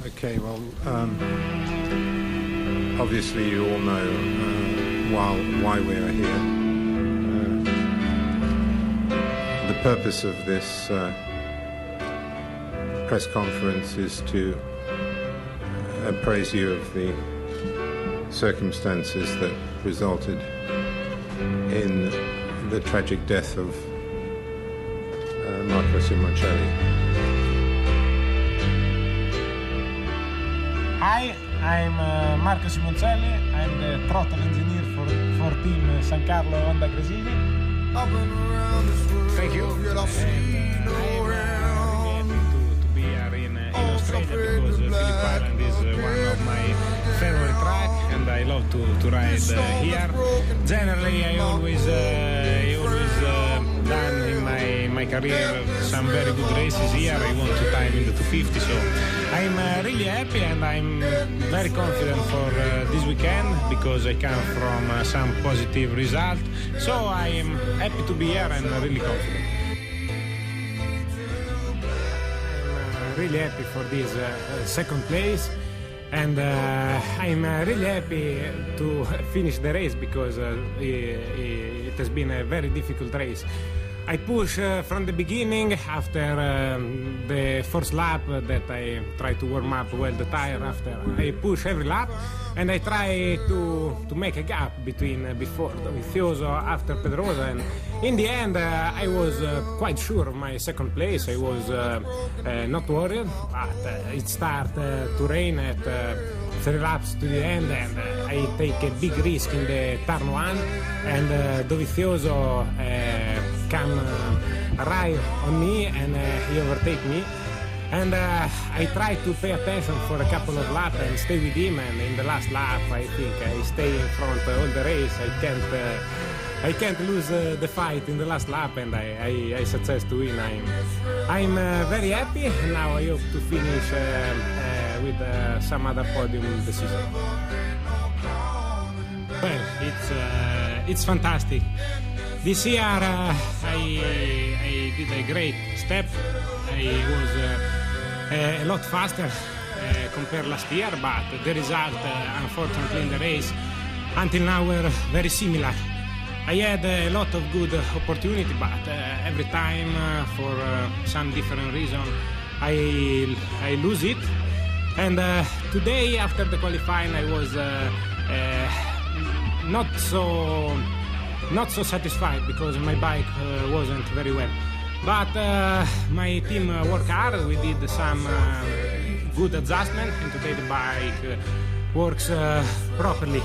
Okay, well, obviously you all know why we are here. The purpose of this press conference is to appraise you of the circumstances that resulted in the tragic death of Marco Simoncelli. Hi, I'm Marco Simoncelli. I'm the throttle engineer for Team San Carlo Honda Gresini. Thank you. I'm really happy to be here in Australia because Phillip Island is one of my favorite tracks and I love to ride here. Generally, I always done in my career some very good races here. I won 2 times in the 250, so I'm really happy and I'm very confident for this weekend because I come from some positive result. So I am happy to be here and really confident. I'm really happy for this second place. And I'm really happy to finish the race because it has been a very difficult race. I push from the beginning after the first lap that I try to warm up well the tire after. I push every lap and I try to make a gap between before Dovizioso, after Pedrosa, and in the end I was quite sure of my second place. I was not worried, but it started to rain at 3 laps to the end and I take a big risk in the turn 1 and Dovizioso arrive on me and he overtake me. And I try to pay attention for a couple of laps and stay with him. And in the last lap, I think I stay in front all the race. I can't lose the fight in the last lap, and I success to win. I'm very happy. And now I hope to finish with some other podium this season. Well, it's fantastic. This year I did a great step. I was a lot faster compared last year, but the result, unfortunately, in the race until now were very similar. I had a lot of good opportunity, but every time for some different reason I lose it. And today, after the qualifying, I was not so satisfied because my bike wasn't very well. But my team worked hard. We did some good adjustment, and today the bike works properly.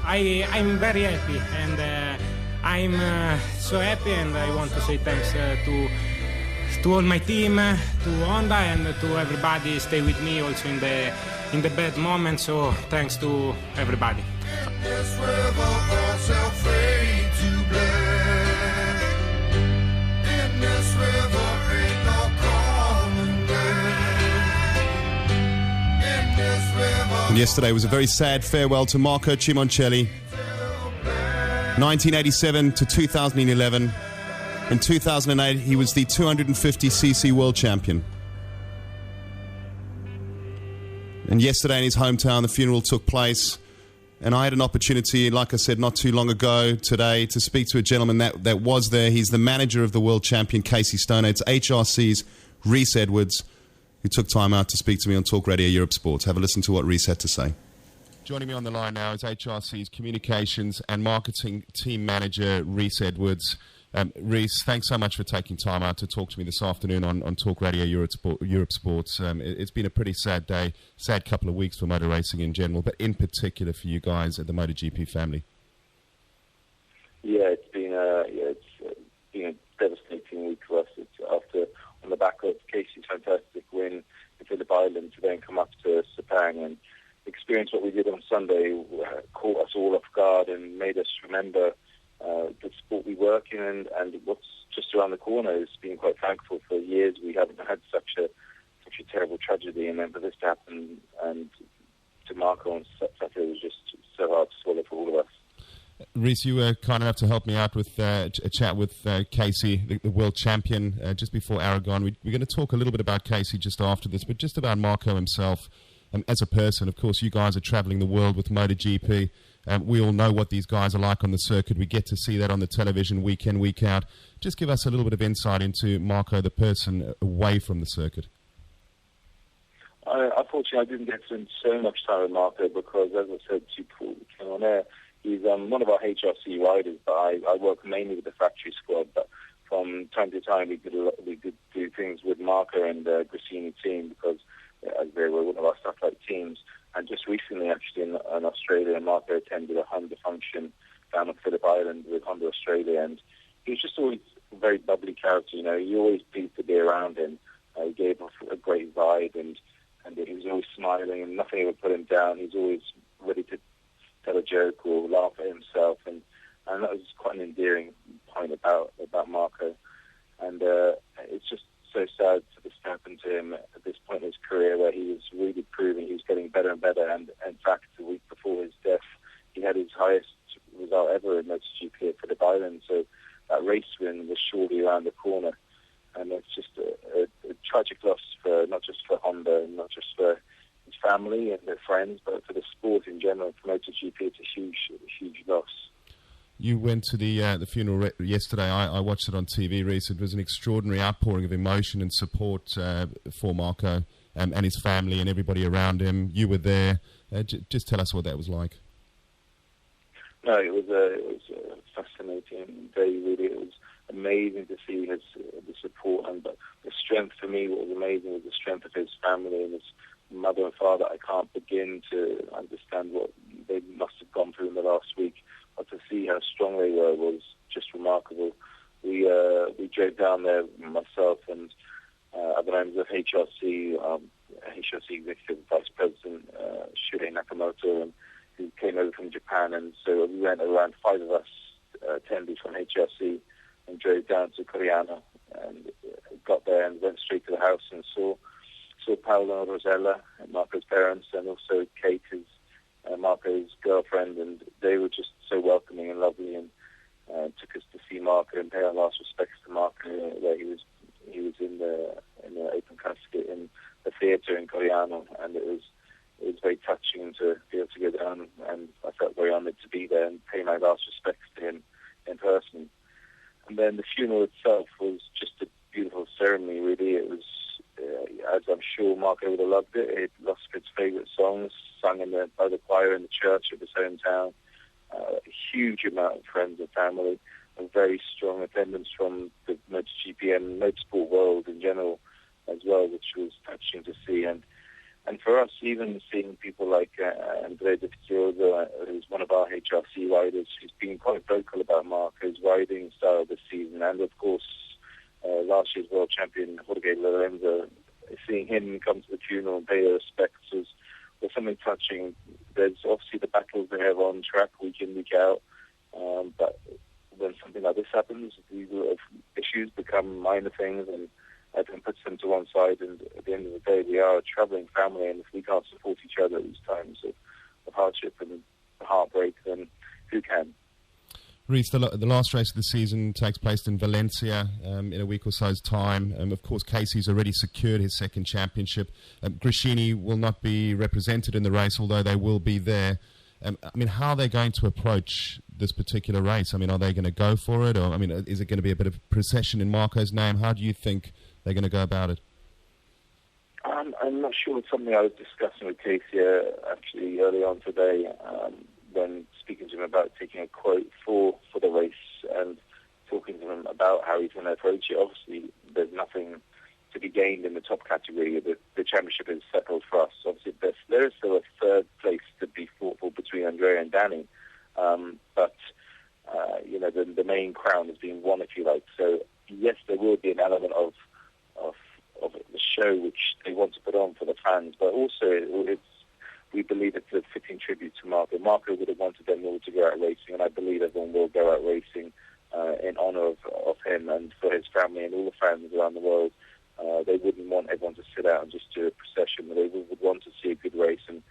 I'm very happy, and I'm so happy, and I want to say thanks to all my team, to Honda, and to everybody stay with me also in the bad moments. So thanks to everybody. And yesterday was a very sad farewell to Marco Simoncelli. 1987 to 2011. In 2008, he was the 250cc world champion. And yesterday in his hometown, the funeral took place. And I had an opportunity, like I said, not too long ago today, to speak to a gentleman that was there. He's the manager of the world champion, Casey Stoner. It's HRC's Rhys Edwards, who took time out to speak to me on Talk Radio Europe Sports. Have a listen to what Rhys had to say. Joining me on the line now is HRC's communications and marketing team manager, Rhys Edwards. Rhys, thanks so much for taking time out to talk to me this afternoon on Talk Radio Europe Sports. It's been a pretty sad day, sad couple of weeks for motor racing in general, but in particular for you guys at the Moto GP family. Yeah, it's been a devastating week for us. It's after, on the back of Casey's fantastic win in Phillip Island, to then come up to Sepang and experience what we did on Sunday, caught us all off guard and made us remember the sport we work in and what's just around the corner. It's been quite thankful. For years we haven't had such a terrible tragedy, and then for this to happen and to Marco on Saturday was just so hard to swallow for all of us. Rhys, you were kind enough to help me out with a chat with Casey, the world champion, just before Aragon. We're going to talk a little bit about Casey just after this, but just about Marco himself as a person. Of course, you guys are travelling the world with Moto GP. We all know what these guys are like on the circuit. We get to see that on the television week in, week out. Just give us a little bit of insight into Marco, the person, away from the circuit. Unfortunately, I didn't get to spend so much time with Marco because, as I said to you before we came on air, he's one of our HRC riders, but I work mainly with the factory squad. But from time to time, we did do things with Marco and the Grassini team because as they were one of our satellite teams. And just recently, actually, in Australia, Marco attended a Honda function down on Phillip Island with Honda Australia, and he was just always a very bubbly character. You know, you always pleased to be around him. He gave off a great vibe, and he was always smiling, and nothing ever put him down. He's always ready to tell a joke or laugh at himself, and that was quite an endearing point about Marco. And it's just so sad for this to happen to him at this point in his career, where he was really proving he was getting better and better. And in fact, the week before his death, he had his highest result ever in MotoGP at Phillip Island. So that race win was surely around the corner. And it's just a tragic loss for not just for Honda and not just for his family and their friends, but for the sport in general. For MotoGP, it's a huge loss. You went to the funeral yesterday. I watched it on TV, Rhys. It was an extraordinary outpouring of emotion and support for Marco and his family and everybody around him. You were there. Just tell us what that was like. No, it was a fascinating day, really. It was amazing to see the support, but the strength for me, what was amazing was the strength of his family and his mother and father. I can't begin to understand what they must have gone through in the last week, but to see how strong they were was just remarkable. We drove down there, myself and other members of HRC Executive Vice President Shurei Nakamoto, and who came over from Japan, and so we went around 5 of us attendees from HRC and drove down to Coriano and got there and went straight to the house and saw Paolo and Rosella and Marco's parents, and also Kate, his Marco's girlfriend, and they were just so welcoming and lovely, and took us to see Marco and pay our last respects to Marco, where he was in the open casket in the theatre in Coriano, and it was very touching to be able to go down, and I felt very honoured to be there and pay my last respects to him in person. And then the funeral itself was just a beautiful ceremony, really. It was, as I'm sure Marco would have loved it, lots of his favourite songs sung by the choir in the church of his hometown. A huge amount of friends and family, a very strong attendance from the MotoGP and motorsport world in general as well, which was touching to see. And for us, even seeing people like Andrea Di Fizioso, who's one of our HRC riders, who's been quite vocal about Marco's riding style this season, and of course last year's world champion Jorge Lorenzo, seeing him come to the funeral and pay their respects was something touching. There's obviously the battles they have on track week in, week out, but when something like this happens, these issues become minor things, and everyone puts them to one side, and at the end of the day, we are a travelling family, and if we can't support each other at these times of hardship and heartbreak, then who can? Rhys, the last race of the season takes place in Valencia in a week or so's time. Of course, Casey's already secured his second championship. Grassini will not be represented in the race, although they will be there. I mean, how are they going to approach this particular race? I mean, are they going to go for it? Or, I mean, is it going to be a bit of procession in Marco's name? How do you think they're going to go about it? I'm not sure. It's something I was discussing with Casey actually early on today when speaking to him about taking a quote for the race and talking to him about how he's going to approach it. Obviously, there's nothing to be gained in the top category. The championship is settled for us. Obviously, there is still a third place to be fought for between Andrea and Danny. But the main crown has been won, if you like. So, yes, there will be an element of the show which they want to put on for the fans, but also we believe it's a fitting tribute to Marco. Marco would have wanted them all to go out racing, and I believe everyone will go out racing in honour of him and for his family and all the fans around the world. They wouldn't want everyone to sit out and just do a procession, but they would want to see a good race, and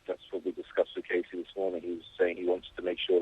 that's what we discussed with Casey this morning. He was saying he wants to make sure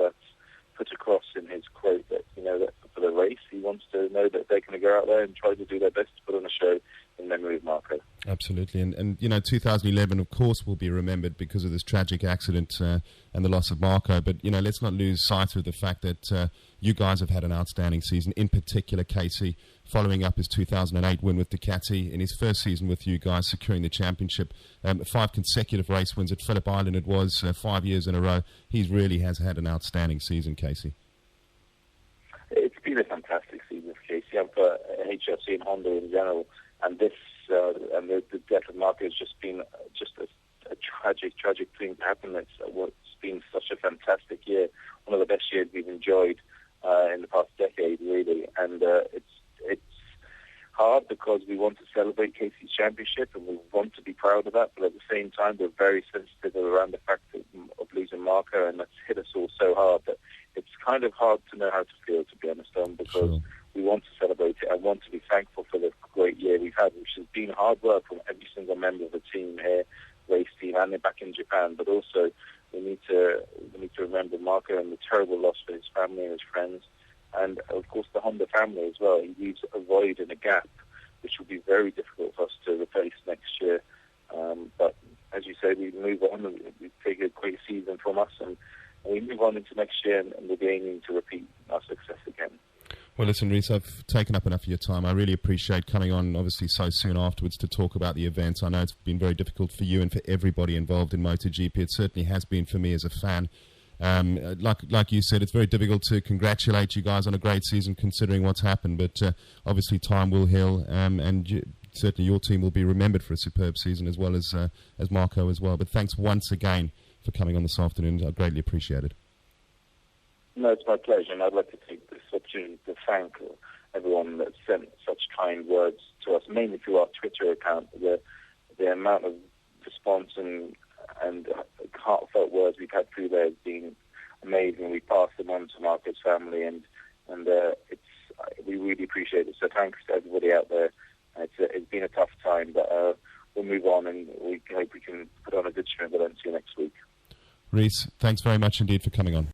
Marco. Absolutely, and 2011, of course, will be remembered because of this tragic accident and the loss of Marco. But let's not lose sight of the fact that you guys have had an outstanding season. In particular, Casey, following up his 2008 win with Ducati in his first season with you guys, securing the championship, 5 consecutive race wins at Phillip Island. It was 5 years in a row. He really has had an outstanding season, Casey. It's been a fantastic season for Casey and for HRC and Honda in general. And this and the death of Marco has just been a tragic thing to happen. It's been such a fantastic year, one of the best years we've enjoyed in the past decade, really. And it's hard because we want to celebrate Casey's championship and we want to be proud of that, but at the same time we're very sensitive around the fact of losing Marco, and that's hit us all so hard that it's kind of hard to know how to feel, to be honest, because we want to celebrate it. I want to be thankful for the great year we've had, which has been hard work from every single member of the team here, race team, and back in Japan. But also, we need to remember Marco and the terrible loss for his family and his friends, and of course the Honda family as well. He leaves a void and a gap, which will be very difficult for us to replace next year. But as you say, we move on and we take a great season from us, and we move on into next year, and we'll be aiming to repeat our success again. Well, listen, Rhys, I've taken up enough of your time. I really appreciate coming on, obviously, so soon afterwards to talk about the event. I know it's been very difficult for you and for everybody involved in Moto GP. It certainly has been for me as a fan. Like you said, it's very difficult to congratulate you guys on a great season considering what's happened, but obviously time will heal, and certainly your team will be remembered for a superb season as well as Marco as well. But thanks once again for coming on this afternoon. I greatly appreciate it. No, it's my pleasure, and I'd like to take this opportunity to thank everyone that sent such kind words to us, mainly through our Twitter account. The amount of response and heartfelt words we've had through there has been amazing. We pass them on to Marco's family, and we really appreciate it. So thanks to everybody out there. It's been a tough time, but we'll move on, and we hope we can put on a good show and see you next week. Rhys, thanks very much indeed for coming on.